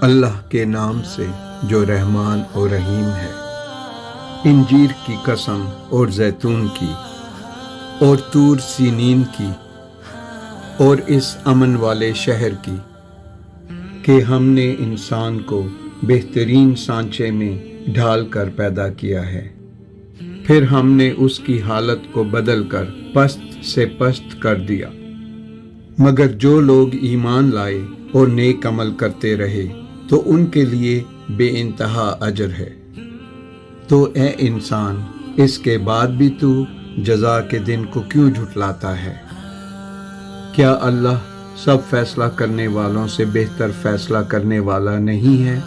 اللہ کے نام سے جو رحمان اور رحیم ہے۔ انجیر کی قسم اور زیتون کی اور طور سینین کی اور اس امن والے شہر کی کہ ہم نے انسان کو بہترین سانچے میں ڈھال کر پیدا کیا ہے، پھر ہم نے اس کی حالت کو بدل کر پست سے پست کر دیا، مگر جو لوگ ایمان لائے اور نیک عمل کرتے رہے تو ان کے لیے بے انتہا اجر ہے۔ تو اے انسان، اس کے بعد بھی تو جزا کے دن کو کیوں جھٹلاتا ہے؟ کیا اللہ سب فیصلہ کرنے والوں سے بہتر فیصلہ کرنے والا نہیں ہے؟